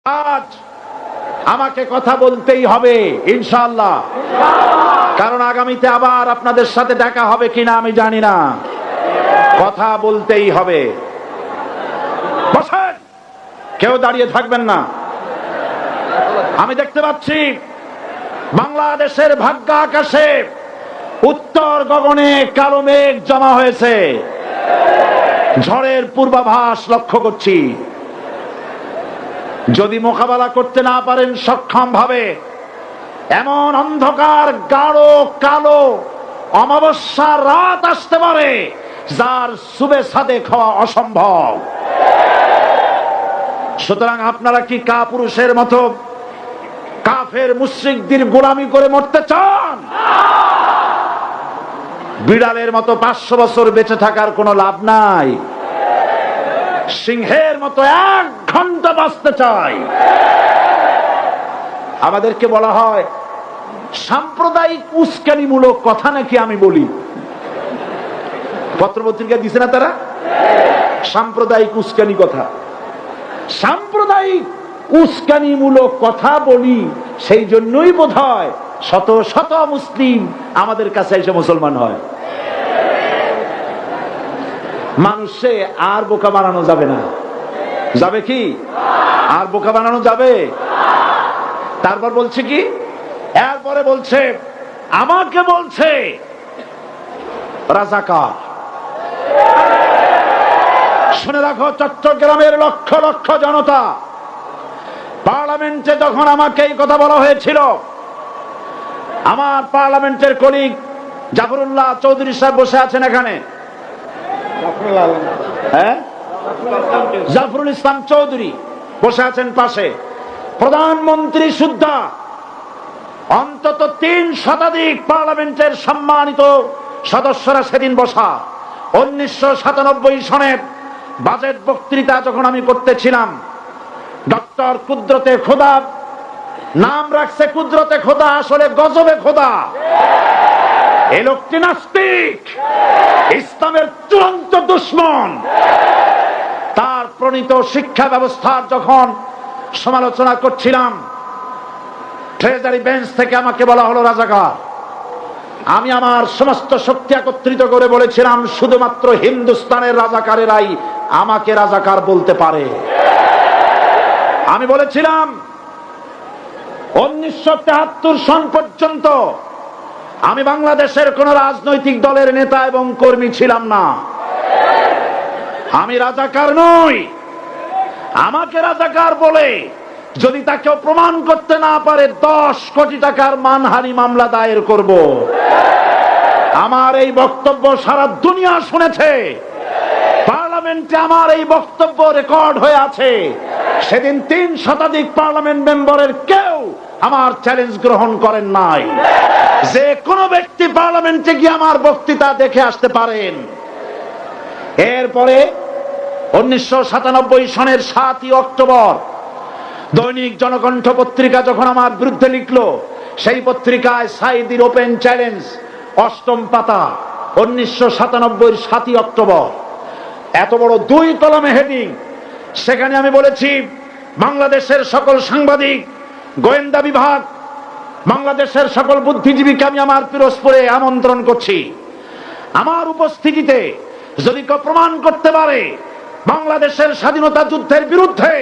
আজ আমাকে কথা বলতেই হবে ইনশাআল্লাহ, কারণ আগামীতে আবার আপনাদের সাথে দেখা হবে কিনা আমি জানি না। কথা বলতেই হবে। বসেন, কেউ দাঁড়িয়ে থাকবেন না। আমি দেখতে পাচ্ছি বাংলাদেশের ভাগ্য আকাশে উত্তর গগনে কালো মেঘ জমা হয়েছে, ঝড়ের পূর্বাভাস লক্ষ্য করছি। যদি মোকাবেলা করতে না পারেন সক্ষম ভাবে, এমন অন্ধকার গাঢ় কালো অমাবস্যা রাত আসতে পারে যার সুবে সাদেক হওয়া অসম্ভব। সুতরাং আপনারা কি কাপুরুষের মতো কাফের মুশরিকদের গোলামি করে মরতে চান? বিড়ালের মতো 500 বছর বেঁচে থাকার কোনো লাভ নাই। সিংহের মতো 1 ঘন্টা বাঁচতে চাই। আমাদেরকে বলা হয় সাম্প্রদায়িক উস্কানিমূলক কথা নাকি আমি বলি। পত্রপত্রিকা দিছে না তারা? সাম্প্রদায়িক উস্কানি কথা, সাম্প্রদায়িক উস্কানিমূলক কথা বলি, সেই জন্যই বোধহয় শত শত মুসলিম আমাদের কাছে এসে মুসলমান হয়। মানুষে আর বোকা বানানো যাবে না। যাবে কি? আর বোকা বানানো যাবে? তারপর বলছে কি, এরপরে বলছে আমাকে বলছে রাজাকার। শুনে রাখো, চট্টগ্রামের লক্ষ লক্ষ জনতা, পার্লামেন্টে যখন আমাকে এই কথা বলা হয়েছিল, আমার পার্লামেন্টের কলিগ জাফরুল্লাহ চৌধুরী সাহেব বসে আছেন এখানে, জাফরুল ইসলাম চৌধুরী বসে আছেন পাশে, প্রধানমন্ত্রী সুদ্ধা, অন্তত 3 শতাধিক পার্লামেন্টের সম্মানিত সদস্যরা সেদিন বসা। 1997 সনের বাজেট বক্তৃতা যখন আমি করতেছিলাম, ডক্টর কুদরতে খোদা, নাম রাখছে কুদরতে খোদা, আসলে গজবে খোদা। এই লোকটি নাস্তিক, ইসলামের চূড়ান্ত দুশমন। তার প্রণীত শিক্ষা ব্যবস্থার যখন সমালোচনা করছিলাম, ট্রেজারি বেঞ্চ থেকে আমাকে বলা হলো রাজাকার। আমি আমার সমস্ত শক্তি একত্রিত করে বলেছিলাম শুধুমাত্র হিন্দুস্তানের রাজাকারেরাই আমাকে রাজাকার বলতে পারে। আমি বলেছিলাম 1973 সন পর্যন্ত আমি বাংলাদেশের কোন রাজনৈতিক দলের নেতা এবং কর্মী ছিলাম না। আমি রাজাকার নই। আমাকে রাজাকার বলে যদি তাকে প্রমাণ করতে না পারে 10 কোটি টাকার মানহানি মামলা দায়ের করব। আমার এই বক্তব্য সারা দুনিয়া শুনেছে। পার্লামেন্টে আমার এই বক্তব্য রেকর্ড হয়ে আছে। সেদিন 3 শতাধিক পার্লামেন্ট মেম্বারের কেউ আমার চ্যালেঞ্জ গ্রহণ করেন নাই। যে কোনো ব্যক্তি পার্লামেন্টে গিয়ে আমার বক্তৃতা দেখে আসতে পারেন। এরপরে 1997 সনের 7ই অক্টোবর দৈনিক জনকণ্ঠ পত্রিকা যখন আমার বিরুদ্ধে লিখলো, সেই পত্রিকায় সাইদির ওপেন চ্যালেঞ্জ 8ম পাতা, 1997 7ই অক্টোবর, এত বড় 2 কলমে হেডিং। সেখানে আমি বলেছি বাংলাদেশের সকল সাংবাদিক, গোয়েন্দা বিভাগ, বাংলাদেশের সকল বুদ্ধিজীবীকে আমি আমার পিরোজপুরে আমন্ত্রণ করছি। আমার উপস্থিতিতে যদি কেউ প্রমাণ করতে পারে বাংলাদেশের স্বাধীনতা যুদ্ধের বিরুদ্ধে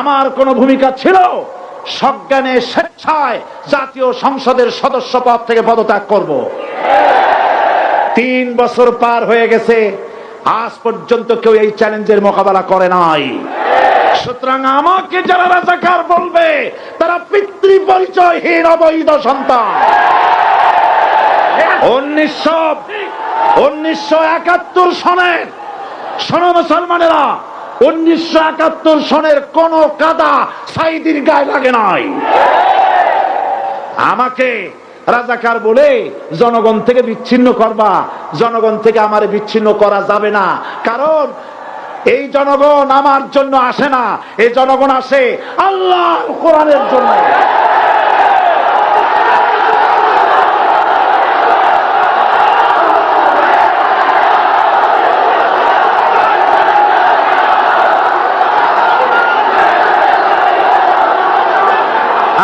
আমার কোন ভূমিকা ছিল, সজ্ঞানে স্বেচ্ছায় জাতীয় সংসদের সদস্য পদ থেকে পদত্যাগ করব। 3 বছর পার হয়ে গেছে, আজ পর্যন্ত কেউ এই চ্যালেঞ্জের মোকাবেলা করে নাই। সুতরাং আমাকে যারা রাজাকার বলবে তারা পিতৃ পরিচয়হীন অবৈধ সন্তান। 1971 সনের, শোনো মুসলমানেরা, 1971 সনের কোন কাদা সাইদির গায়ে লাগে নাই। আমাকে রাজাকার বলে জনগণ থেকে বিচ্ছিন্ন করবা, জনগণ থেকে আমারে বিচ্ছিন্ন করা যাবে না। কারণ এই জনগণ আমার জন্য আসে না, এই জনগণ আসে আল্লাহর কোরআনের জন্য।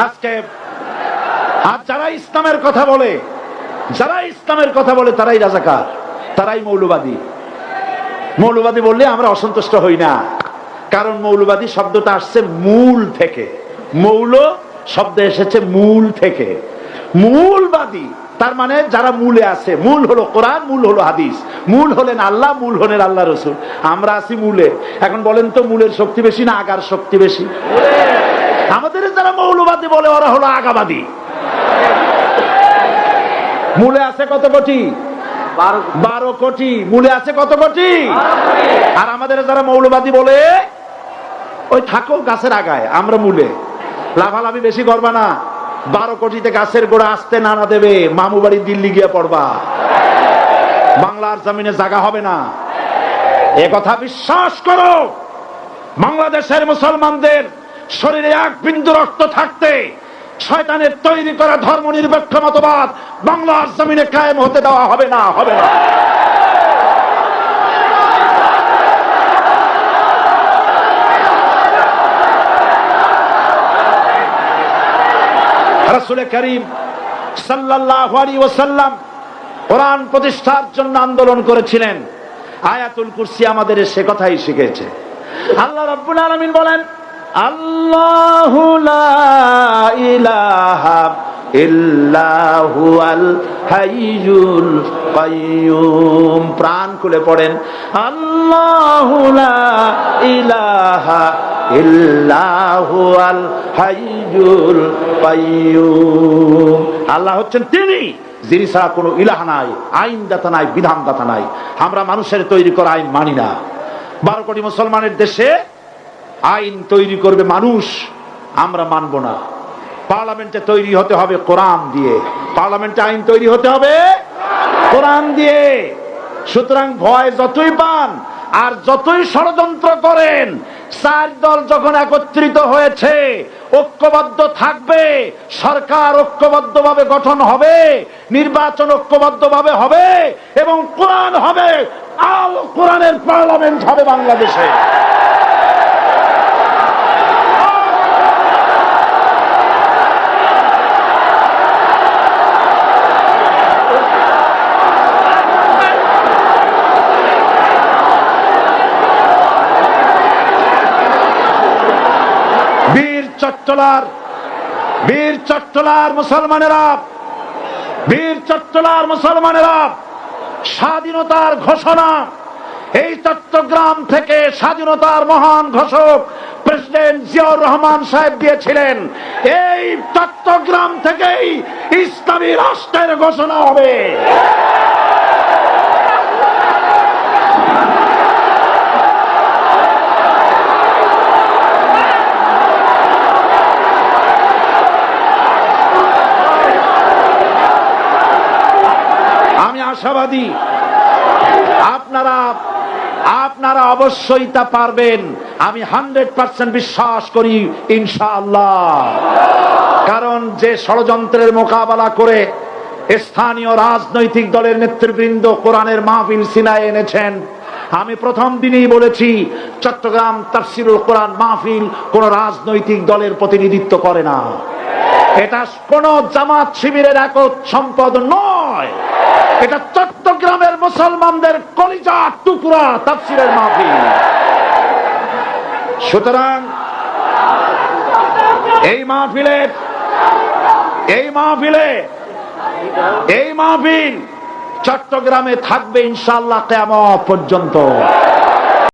আজকে আর যারা ইসলামের কথা বলে, যারা ইসলামের কথা বলে তারাই রাজাকার, তারাই মৌলবাদী। মৌলবাদী বললে আমরা অসন্তুষ্ট হই না, কারণ মৌলবাদী শব্দটা আসছে মূল থেকে। মৌল শব্দ এসেছে মূল থেকে। মূলবাদী তার মানে যারা মূলে আছে। মূল হলো কোরআন, মূল হলো হাদিস, মূল হলেন আল্লাহ, মূল হলেন আল্লাহ রসুল। আমরা আছি মূলে। এখন বলেন তো মূলের শক্তি বেশি না আগার শক্তি বেশি? আমাদের যারা মৌলবাদী বলে ওরা হলো আগাবাদী। মূলে আছে কত কোটি? 12 কোটি। মূলে আছে কত কোটি? আর আমাদের যারা মৌলবাদী বলে ওই থাকো গাছের আগায়, আমরা মূলে। লাভালাভি বেশি করবা না, 12 কোটিতে গাছের গোড়া আসতে নানা দেবে, মামু বাড়ি দিল্লি গিয়ে পড়বা, বাংলার জমিনে জায়গা হবে না। এ কথা বিশ্বাস করো। বাংলাদেশের মুসলমানদের শরীরে এক বিন্দু রক্ত থাকতে শয়তানের তৈরি করা ধর্ম নিরপেক্ষ মতবাদ বাংলার জমিনে কায়েম হতে দেওয়া হবে না, হবে না। রাসূল করিম সাল্লাল্লাহু আলাইহি ওয়াসাল্লাম কোরআন প্রতিষ্ঠার জন্য আন্দোলন করেছিলেন। আয়াতুল কুরসি আমাদের সে কথাই শিখেছে। আল্লাহ রাব্বুল আলামিন বলেন, আল্লাহু লা ইলাহা ইল্লা হুয়াল হাইয়ুল কাইয়্যুম। প্রাণ খুলে পড়েন, আল্লাহু লা ইলাহা ইল্লা হুয়াল হাইয়ুল কাইয়্যুম। আল্লাহ হচ্ছেন তিনি, যিনি ছাড়া কোনো ইলাহ নাই, আইনদাতা নাই, বিধানদাতা নাই। আমরা মানুষের তৈরি করা আইন মানি না। 12 কোটি মুসলমানের দেশে আইন তৈরি করবে মানুষ, আমরা মানব না। পার্লামেন্টে তৈরি হতে হবে কোরআন দিয়ে, পার্লামেন্টে আইন তৈরি হতে হবে কোরআন দিয়ে। সুতরাং ভয় যতই পান আর যতই ষড়যন্ত্র করেন, 4 দল যখন একত্রিত হয়েছে, ঐক্যবদ্ধ থাকবে, সরকার ঐক্যবদ্ধভাবে গঠন হবে, নির্বাচন ঐক্যবদ্ধভাবে হবে এবং কোরআন হবে, আল কোরআনের পার্লামেন্ট হবে বাংলাদেশে। বীর চট্টলার মুসলমানেরা, বীর চট্টলার মুসলমানেরা স্বাধীনতার ঘোষণা এই চট্টগ্রাম থেকে স্বাধীনতার মহান ঘোষক প্রেসিডেন্ট জিয়াউর রহমান সাহেব দিয়েছিলেন। এই চট্টগ্রাম থেকেই ইসলামী রাষ্ট্রের ঘোষণা হবে। আশাবাদী আপনারা অবশ্যই তা পারবেন। আমি 100% বিশ্বাস করি ইনশাআল্লাহ। কারণ যে ষড়যন্ত্রের মোকাবেলা করে স্থানীয় রাজনৈতিক দলের নেতৃবৃন্দ কোরআনের মাহফিল সিনায় এনেছেন, আমি প্রথম দিনেই বলেছি চট্টগ্রাম তাফসীরুল কোরআন মাহফিল কোন রাজনৈতিক দলের প্রতিনিধিত্ব করে না। এটা কোন জামাত শিবিরের একক সম্পদ নয়, এটা চট্টগ্রামের মুসলমানদের কলিজার টুকরা তাফসীরের মাহফিল। সুতরাং এই মাহফিল চট্টগ্রামে থাকবে ইনশাআল্লাহ কিয়ামত পর্যন্ত।